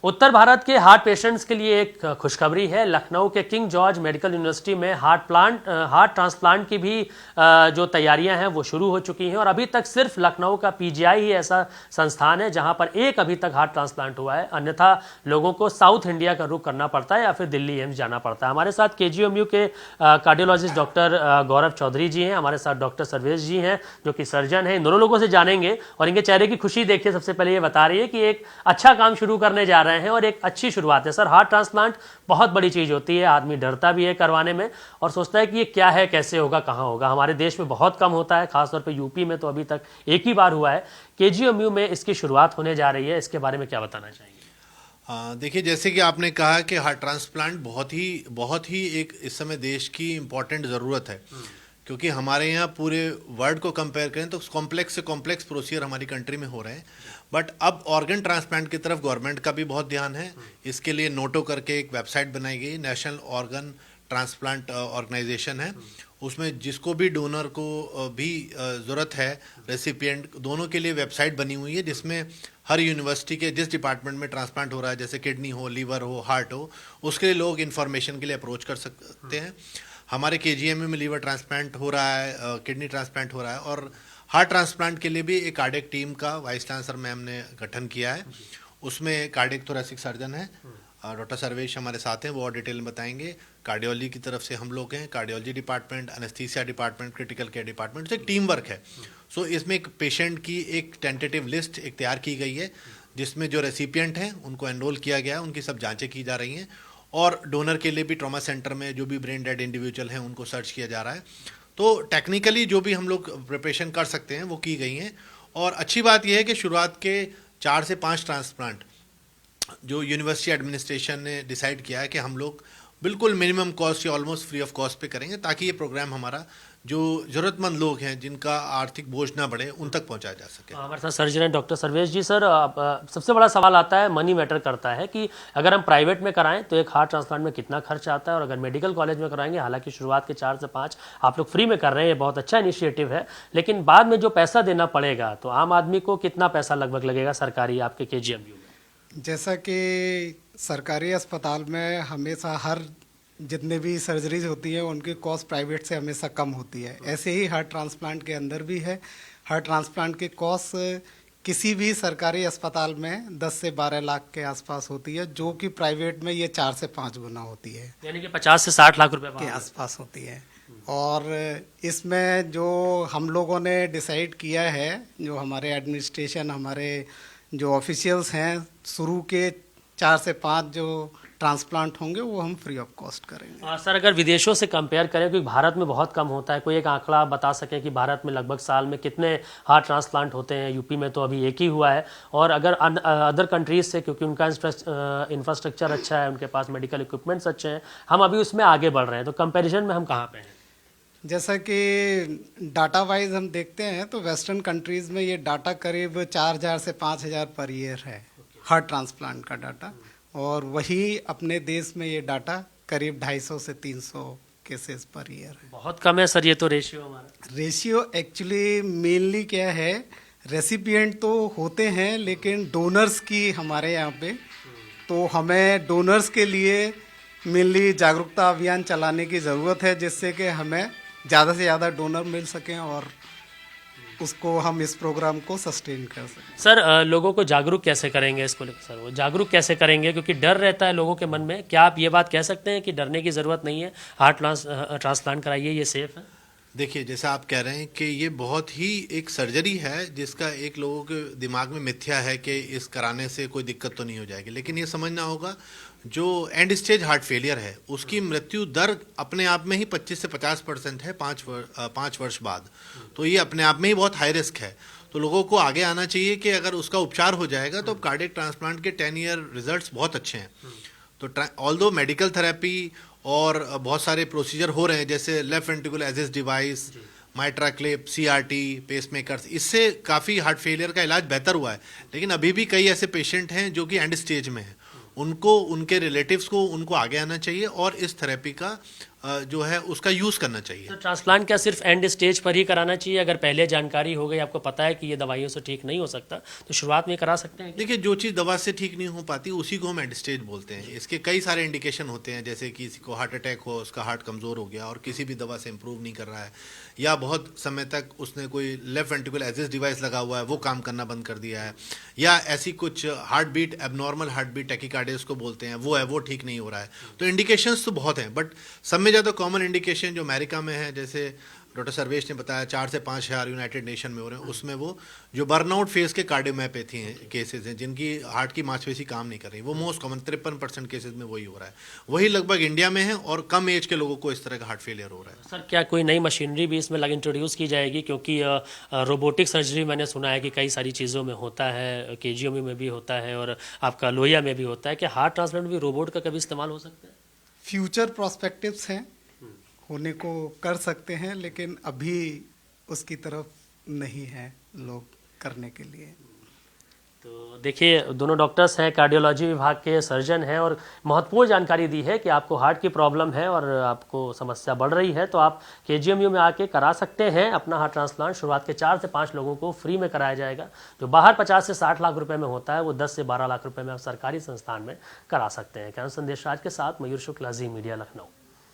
उत्तर भारत के heart patients के लिए एक खुशखबरी है। लखनऊ के किंग जॉर्ज मेडिकल यूनिवर्सिटी में हार्ट ट्रांसप्लांट की भी जो तैयारियां हैं वो शुरू हो चुकी हैं और अभी तक सिर्फ लखनऊ का पीजीआई ही ऐसा संस्थान है जहां पर एक अभी तक हार्ट ट्रांसप्लांट हुआ है, अन्यथा लोगों को साउथ इंडिया का रुख करना पड़ता है या फिर दिल्ली एम्स जाना पड़ता है। हमारे साथ केजीएमयू के कार्डियोलॉजिस्ट डॉक्टर गौरव चौधरी जी हैं, हमारे साथ डॉक्टर सर्वेश जी हैं जो कि सर्जन हैं। इन दोनों लोगों से जानेंगे और इनके चेहरे की खुशी देखिए सबसे पहले ये बता रही है कि एक अच्छा काम शुरू करने जा रहे हैं और एक अच्छी शुरुआत है। सर, हार्ट ट्रांसप्लांट बहुत बड़ी चीज होती है, आदमी डरता भी है करवाने में और सोचता है कि ये क्या है, कैसे होगा, कहाँ होगा। हमारे देश में बहुत कम होता है, खासतौर पे यूपी में तो अभी तक एक ही बार हुआ है। केजीएमयू में इसकी शुरुआत होने जा रही है, इसके बारे में क्या बताना चाहेंगे? देखिए, जैसे कि आपने कहा कि हार्ट ट्रांसप्लांट बहुत ही एक इस समय देश की इम्पोर्टेंट ज़रूरत है, क्योंकि हमारे यहाँ पूरे वर्ल्ड को कंपेयर करें तो कॉम्प्लेक्स से कॉम्प्लेक्स प्रोसीजर हमारी कंट्री में हो रहे हैं। बट अब ऑर्गन ट्रांसप्लांट की तरफ गवर्नमेंट का भी बहुत ध्यान है। इसके लिए नोटो करके एक वेबसाइट बनाई गई, नेशनल ऑर्गन ट्रांसप्लांट ऑर्गेनाइजेशन है। उसमें जिसको भी डोनर को भी ज़रूरत है, रेसिपिएंट, दोनों के लिए वेबसाइट बनी हुई है जिसमें हर यूनिवर्सिटी के जिस डिपार्टमेंट में ट्रांसप्लांट हो रहा है, जैसे किडनी हो, लीवर हो, हार्ट हो, उसके लिए लोग इन्फॉर्मेशन के लिए अप्रोच कर सकते हैं। हमारे केजीएमयू में लीवर ट्रांसप्लांट हो रहा है, किडनी ट्रांसप्लांट हो रहा है और हार्ट ट्रांसप्लांट के लिए भी एक कार्डियक टीम का वाइस चांसलर मैम ने गठन किया है। उसमें कार्डियक थोरेसिक सर्जन है, डॉक्टर सर्वेश हमारे साथ हैं, वो और डिटेल में बताएंगे। कार्डियोलॉजी की तरफ से हम लोग हैं, cardiology department, anaesthesia department, critical care department. तो एक टीम वर्क है। सो इसमें एक पेशेंट की एक टेंटेटिव लिस्ट एक तैयार की गई है जिसमें जो रेसिपिएंट हैं उनको एनरोल किया गया है, उनकी सब जांचें की जा रही हैं और डोनर के लिए भी ट्रॉमा सेंटर में जो भी ब्रेन डेड इंडिविजुअल हैं उनको सर्च किया जा रहा है। तो टेक्निकली जो भी हम लोग प्रिपरेशन कर सकते हैं वो की गई हैं। और अच्छी बात यह है कि शुरुआत के 4 से 5 ट्रांसप्लांट जो यूनिवर्सिटी एडमिनिस्ट्रेशन ने डिसाइड किया है कि हम लोग बिल्कुल मिनिमम कॉस्ट या ऑलमोस्ट फ्री ऑफ कॉस्ट पे करेंगे, ताकि ये प्रोग्राम हमारा जो ज़रूरतमंद लोग हैं जिनका आर्थिक बोझ ना बढ़े उन तक पहुंचाया जा सके। हमारे साथ सर्जन है डॉक्टर सर्वेश जी। सर, सबसे बड़ा सवाल आता है, मनी मैटर करता है कि अगर हम प्राइवेट में कराएं तो एक हार्ट ट्रांसप्लांट में कितना खर्च आता है और अगर मेडिकल कॉलेज में कराएंगे, हालांकि शुरुआत के 4 से 5 आप लोग फ्री में कर रहे हैं, ये बहुत अच्छा इनिशिएटिव है, लेकिन बाद में जो पैसा देना पड़ेगा तो आम आदमी को कितना पैसा लगभग लगेगा सरकारी आपके केजीएमयू में? जैसा कि सरकारी अस्पताल में हमेशा हर जितने भी सर्जरीज होती हैं उनकी कॉस्ट प्राइवेट से हमेशा कम होती है, ऐसे ही हार्ट ट्रांसप्लांट के अंदर भी है। हार्ट ट्रांसप्लांट की कॉस्ट किसी भी सरकारी अस्पताल में 10 से 12 लाख के आसपास होती है, जो कि प्राइवेट में ये 4 से 5 गुना होती है, यानी कि 50 से 60 लाख रुपए के आसपास होती है। और इसमें जो हम लोगों ने डिसाइड किया है, जो हमारे एडमिनिस्ट्रेशन, हमारे जो ऑफिशियल्स हैं, शुरू के 4 से 5 जो ट्रांसप्लांट होंगे वो हम फ्री ऑफ कॉस्ट करेंगे। सर, अगर विदेशों से कंपेयर करें, क्योंकि भारत में बहुत कम होता है, कोई एक आंकड़ा आप बता सकें कि भारत में लगभग साल में कितने हार्ट ट्रांसप्लांट होते हैं? यूपी में तो अभी एक ही हुआ है और अगर अदर कंट्रीज से, क्योंकि उनका इंफ्रास्ट्रक्चर अच्छा है, उनके पास मेडिकल इक्विपमेंट्स अच्छे हैं, हम अभी उसमें आगे बढ़ रहे हैं, तो कंपेरिजन में हम कहाँ पे हैं? जैसा कि डाटा वाइज हम देखते हैं तो वेस्टर्न कंट्रीज़ में ये डाटा करीब 4000 से 5000 पर ईयर है, हार्ट ट्रांसप्लांट का डाटा। और वही अपने देश में ये डाटा करीब 250 से 300 केसेस पर ईयर है। बहुत कम है सर ये तो रेशियो हमारा। रेशियो एक्चुअली मेनली क्या है, रेसिपिएंट तो होते हैं लेकिन डोनर्स की हमारे यहाँ पे, तो हमें डोनर्स के लिए मेनली जागरूकता अभियान चलाने की ज़रूरत है, जिससे कि हमें ज़्यादा से ज़्यादा डोनर मिल सकें और उसको हम इस प्रोग्राम को सस्टेन कर सकें। सर, लोगों को जागरूक कैसे करेंगे इसको लेकर? सर, वो जागरूक कैसे करेंगे, क्योंकि डर रहता है लोगों के मन में। क्या आप ये बात कह सकते हैं कि डरने की ज़रूरत नहीं है, हार्ट ट्रांसप्लांट कराइए, ये सेफ है? देखिए, जैसा आप कह रहे हैं कि ये बहुत ही एक सर्जरी है जिसका एक लोगों के दिमाग में मिथ्या है कि इस कराने से कोई दिक्कत तो नहीं हो जाएगी, लेकिन ये समझना होगा जो एंड स्टेज हार्ट फेलियर है उसकी मृत्यु दर अपने आप में ही 25 से 50% है 5 वर्ष बाद। तो ये अपने आप में ही बहुत हाई रिस्क है। तो लोगों को आगे आना चाहिए कि अगर उसका उपचार हो जाएगा तो कार्डियक ट्रांसप्लांट के 10 ईयर रिजल्ट्स बहुत अच्छे हैं। तो ऑल्दो मेडिकल थेरेपी और बहुत सारे प्रोसीजर हो रहे हैं, जैसे left ventricular assist device, MitraClip, CRT, pacemakers, इससे काफ़ी हार्ट फेलियर का इलाज बेहतर हुआ है। लेकिन अभी भी कई ऐसे पेशेंट हैं जो कि एंड स्टेज में हैं, उनको, उनके रिलेटिव्स को, उनको आगे आना चाहिए और इस थेरेपी का जो है उसका यूज़ करना चाहिए। तो ट्रांसप्लांट क्या सिर्फ एंड स्टेज पर ही कराना चाहिए? अगर पहले जानकारी हो गई, आपको पता है कि ये दवाइयों से ठीक नहीं हो सकता, तो शुरुआत में करा सकते हैं? देखिए, जो चीज़ दवा से ठीक नहीं हो पाती उसी को हम एंड स्टेज बोलते हैं। इसके कई सारे इंडिकेशन होते हैं, जैसे किसी को हार्ट अटैक हो, उसका हार्ट कमज़ोर हो गया और किसी भी दवा से इम्प्रूव नहीं कर रहा है, या बहुत समय तक उसने कोई लेफ्ट वेंट्रिकुलर एसिस्ट डिवाइस लगा हुआ है, वो काम करना बंद कर दिया है, या ऐसी कुछ heart beat, abnormal heart beat tachycardia उसको बोलते हैं, वो है, वो ठीक नहीं हो रहा है। तो इंडिकेशंस तो बहुत हैं, बट सब में ज़्यादा कॉमन इंडिकेशन जो अमेरिका में है, जैसे डॉक्टर सर्वेश ने बताया 4 से 5 हज़ार यूनाइटेड नेशन में हो रहे हैं, उसमें वो जो बर्नआउट फेज के कार्डियोमायोपैथी हैं केसेस हैं, जिनकी हार्ट की मांसपेशी काम नहीं कर रही, वो मोस्ट कॉमन 53% केसेस में वही हो रहा है। वही लगभग इंडिया में है और कम एज के लोगों को इस तरह का हार्ट फेलियर हो रहा है। सर, क्या कोई नई मशीनरी भी इसमें इंट्रोड्यूस की जाएगी? क्योंकि रोबोटिक सर्जरी मैंने सुना है कि कई सारी चीज़ों में होता है, केजीएमयू में भी होता है और आपका लोहिया में भी होता है। कि हार्ट ट्रांसप्लांट भी रोबोट का कभी इस्तेमाल हो सकता है? फ्यूचर प्रोस्पेक्टिव्स हैं, होने को कर सकते हैं, लेकिन अभी उसकी तरफ नहीं है लोग करने के लिए। तो देखिए, दोनों डॉक्टर्स हैं, कार्डियोलॉजी विभाग के सर्जन हैं और महत्वपूर्ण जानकारी दी है कि आपको हार्ट की प्रॉब्लम है और आपको समस्या बढ़ रही है, तो आप केजीएमयू में आके करा सकते हैं अपना हार्ट ट्रांसप्लांट। शुरुआत के 4 से 5 लोगों को फ्री में कराया जाएगा। जो बाहर 50 से 60 लाख रुपए में होता है, वो 10 से 12 लाख रुपए में आप सरकारी संस्थान में करा सकते हैं। कैंसर संदेश आज के साथ मयूर शुक्ला, जी मीडिया, लखनऊ।